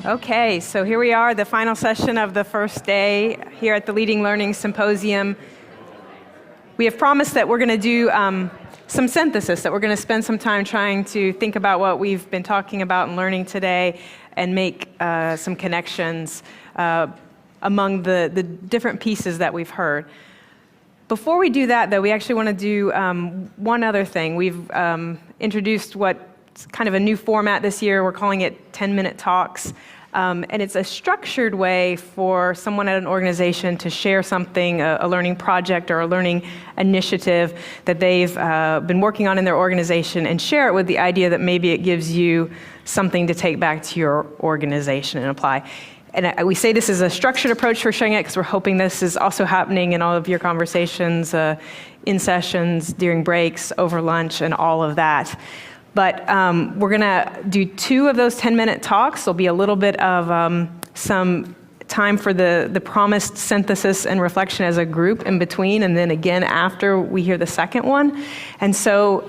Okay, so here we are, the final session of the first day here at the Leading Learning Symposium. We have promised that we're going to do some synthesis, that we're going to spend some time trying to think about what we've been talking about and learning today and make some connections among the different pieces that we've heard. Before we do that, though, we actually want to do one other thing. We've introduced what's kind of a new format this year. We're calling it 10-minute talks. And it's a structured way for someone at an organization to share something, a learning project or a learning initiative that they've been working on in their organization, and share it with the idea that maybe it gives you something to take back to your organization and apply. And we say this is a structured approach for sharing it because we're hoping this is also happening in all of your conversations, in sessions, during breaks, over lunch, and all of that. But we're going to do 2 of those 10-minute talks. There'll be a little bit of some time for the promised synthesis and reflection as a group in between, and then again after we hear the second one. And so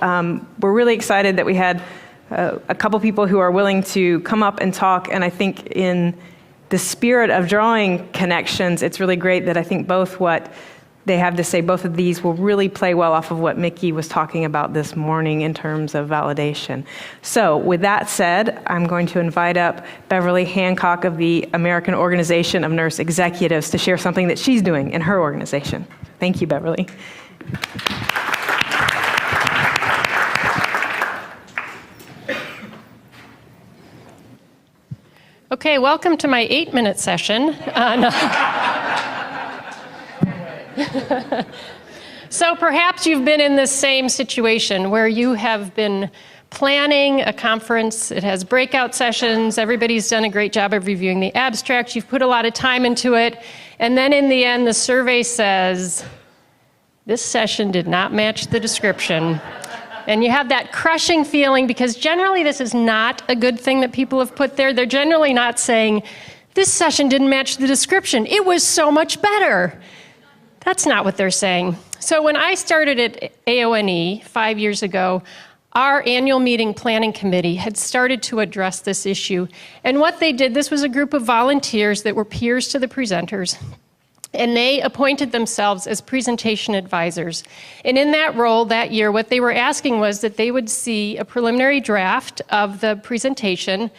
we're really excited that we had a couple people who are willing to come up and talk. And I think in the spirit of drawing connections, it's really great that I think both what they have to say, both of these will really play well off of what Mickey was talking about this morning in terms of validation. So with that said, I'm going to invite up Beverly Hancock of the American Organization of Nurse Executives to share something that she's doing in her organization. Thank you, Beverly. Okay, welcome to my 8-minute session. So perhaps you've been in this same situation where you have been planning a conference. It has breakout sessions. Everybody's done a great job of reviewing the abstract. You've put a lot of time into it. And then in the end, the survey says, this session did not match the description. And you have that crushing feeling because generally this is not a good thing that people have put there. They're generally not saying, this session didn't match the description. It was so much better. That's not what they're saying. So when I started at AONE 5 years ago, our annual meeting planning committee had started to address this issue. And what they did, this was a group of volunteers that were peers to the presenters. And they appointed themselves as presentation advisors. And in that role that year, what they were asking was that they would see a preliminary draft of the presentation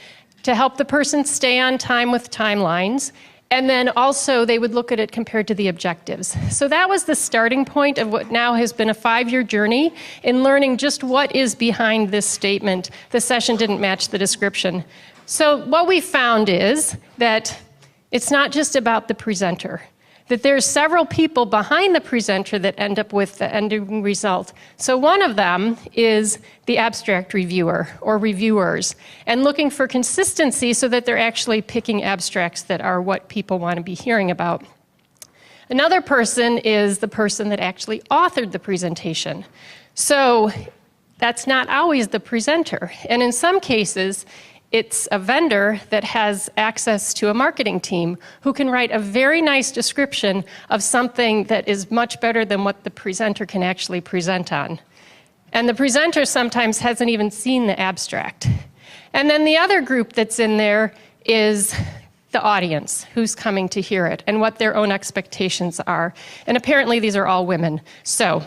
to help the person stay on time with timelines. And then also they would look at it compared to the objectives. So that was the starting point of what now has been a 5-year journey in learning just what is behind this statement. The session didn't match the description. So what we found is that it's not just about the presenter, that there's several people behind the presenter that end up with the ending result. So one of them is the abstract reviewer or reviewers, and looking for consistency so that they're actually picking abstracts that are what people want to be hearing about. Another person is the person that actually authored the presentation. So that's not always the presenter. And in some cases, it's a vendor that has access to a marketing team who can write a very nice description of something that is much better than what the presenter can actually present on. And the presenter sometimes hasn't even seen the abstract. And then the other group that's in there is the audience who's coming to hear it and what their own expectations are. And apparently these are all women. So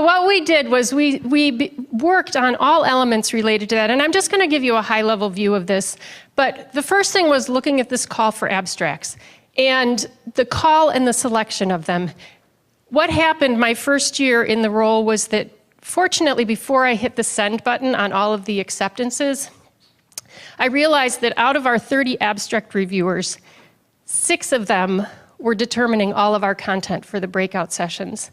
what we did was we worked on all elements related to that, and I'm just going to give you a high-level view of this. But the first thing was looking at this call for abstracts, and the call and the selection of them. What happened my first year in the role was that, fortunately, before I hit the send button on all of the acceptances, I realized that out of our 30 abstract reviewers, 6 of them were determining all of our content for the breakout sessions.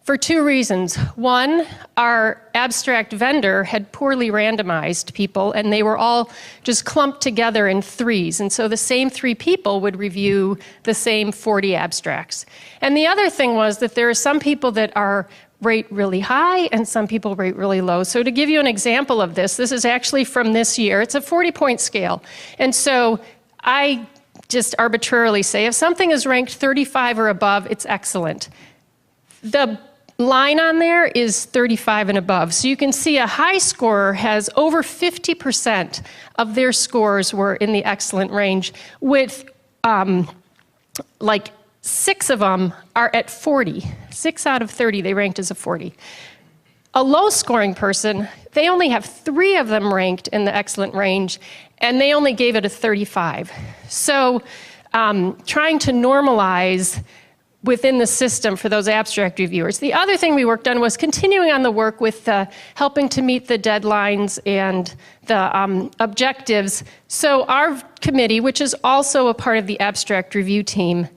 For 2 reasons. One, our abstract vendor had poorly randomized people, and they were all just clumped together in 3s. And so the same 3 people would review the same 40 abstracts. And the other thing was that there are some people that rate really high and some people rate really low. So to give you an example of this is actually from this year. It's a 40-point scale. And so I just arbitrarily say if something is ranked 35 or above, it's excellent. The line on there is 35 and above. So you can see a high scorer has over 50% of their scores were in the excellent range, with like 6 of them are at 40. 6 out of 30 they ranked as a 40. A low scoring person, they only have 3 of them ranked in the excellent range, and they only gave it a 35. So trying to normalize within the system for those abstract reviewers. The other thing we worked on was continuing on the work with helping to meet the deadlines and the objectives. So our committee, which is also a part of the abstract review team,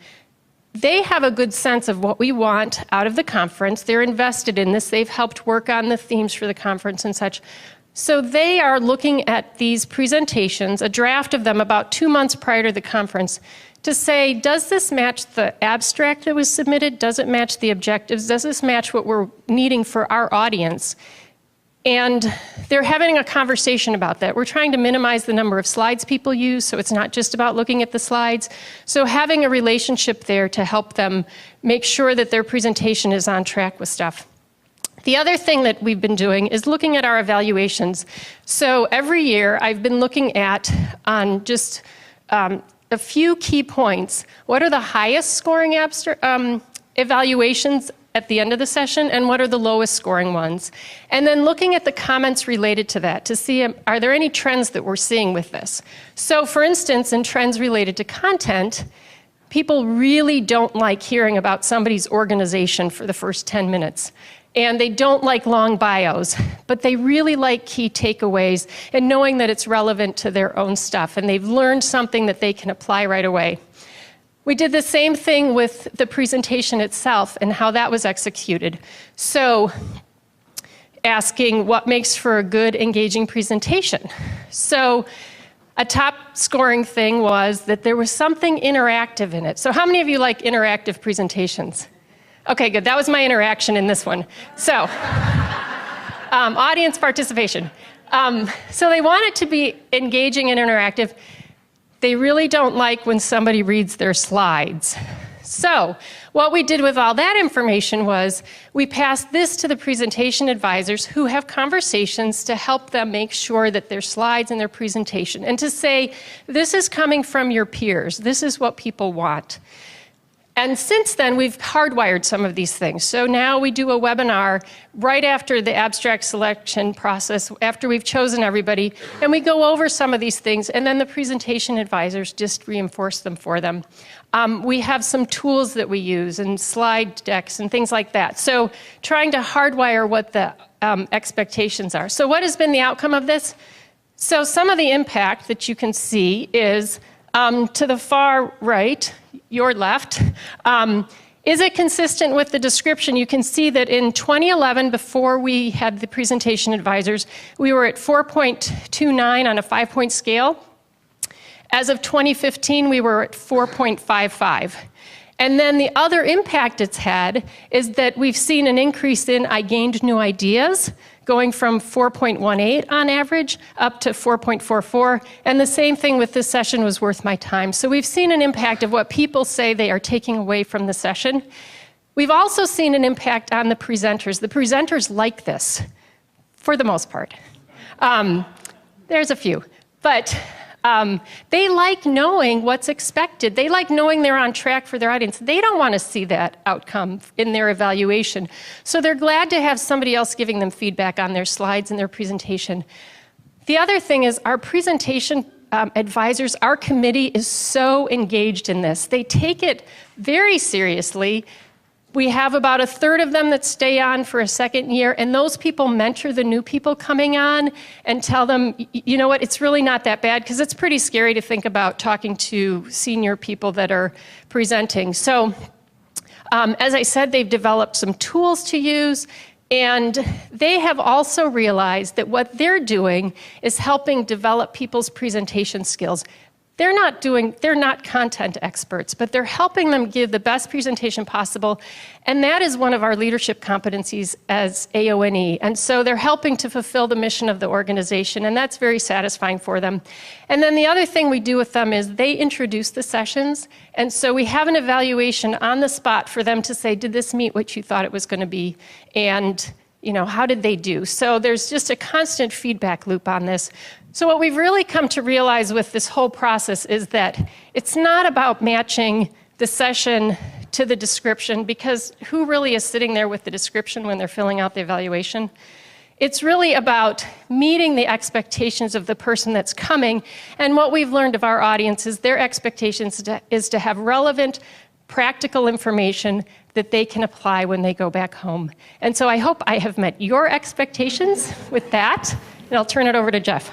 they have a good sense of what we want out of the conference. They're invested in this. They've helped work on the themes for the conference and such. So they are looking at these presentations, a draft of them about 2 months prior to the conference, to say, does this match the abstract that was submitted? Does it match the objectives? Does this match what we're needing for our audience? And they're having a conversation about that. We're trying to minimize the number of slides people use, so it's not just about looking at the slides. So having a relationship there to help them make sure that their presentation is on track with stuff. The other thing that we've been doing is looking at our evaluations. So every year I've been looking at, on just a few key points, what are the highest scoring evaluations at the end of the session, and what are the lowest scoring ones? And then looking at the comments related to that to see, are there any trends that we're seeing with this? So for instance, in trends related to content, people really don't like hearing about somebody's organization for the first 10 minutes. And they don't like long bios, but they really like key takeaways and knowing that it's relevant to their own stuff, and they've learned something that they can apply right away. We did the same thing with the presentation itself and how that was executed. So asking what makes for a good, engaging presentation. So a top scoring thing was that there was something interactive in it. So how many of you like interactive presentations? Okay, good. That was my interaction in this one. So, audience participation. So they want it to be engaging and interactive. They really don't like when somebody reads their slides. So what we did with all that information was we passed this to the presentation advisors who have conversations to help them make sure that their slides and their presentation, and to say, this is coming from your peers. This is what people want. And since then, we've hardwired some of these things. So now we do a webinar right after the abstract selection process, after we've chosen everybody, and we go over some of these things, and then the presentation advisors just reinforce them for them. We have some tools that we use, and slide decks, and things like that. So trying to hardwire what the expectations are. So what has been the outcome of this? So some of the impact that you can see is to the far right, your left. Is it consistent with the description? You can see that in 2011, before we had the presentation advisors, we were at 4.29 on a 5-point scale. As of 2015, we were at 4.55. And then the other impact it's had is that we've seen an increase in I gained new ideas, going from 4.18 on average up to 4.44. And the same thing with this session was worth my time. So we've seen an impact of what people say they are taking away from the session. We've also seen an impact on the presenters. The presenters like this, for the most part. There's a few, but they like knowing what's expected. They like knowing they're on track for their audience. They don't want to see that outcome in their evaluation. So they're glad to have somebody else giving them feedback on their slides and their presentation. The other thing is our presentation advisors, our committee is so engaged in this. They take it very seriously. We have about 1/3 of them that stay on for a second year, and those people mentor the new people coming on and tell them, you know what, it's really not that bad, because it's pretty scary to think about talking to senior people that are presenting. So, as I said, they've developed some tools to use, and they have also realized that what they're doing is helping develop people's presentation skills. they're not content experts, but they're helping them give the best presentation possible. And that is one of our leadership competencies as AONE. And so they're helping to fulfill the mission of the organization, and that's very satisfying for them. And then the other thing we do with them is they introduce the sessions. And so we have an evaluation on the spot for them to say, did this meet what you thought it was going to be? And how did they do? So there's just a constant feedback loop on this. So what we've really come to realize with this whole process is that it's not about matching the session to the description, because who really is sitting there with the description when they're filling out the evaluation? It's really about meeting the expectations of the person that's coming. And what we've learned of our audience is their expectations is to have relevant, practical information that they can apply when they go back home. And so I hope I have met your expectations with that, and I'll turn it over to Jeff.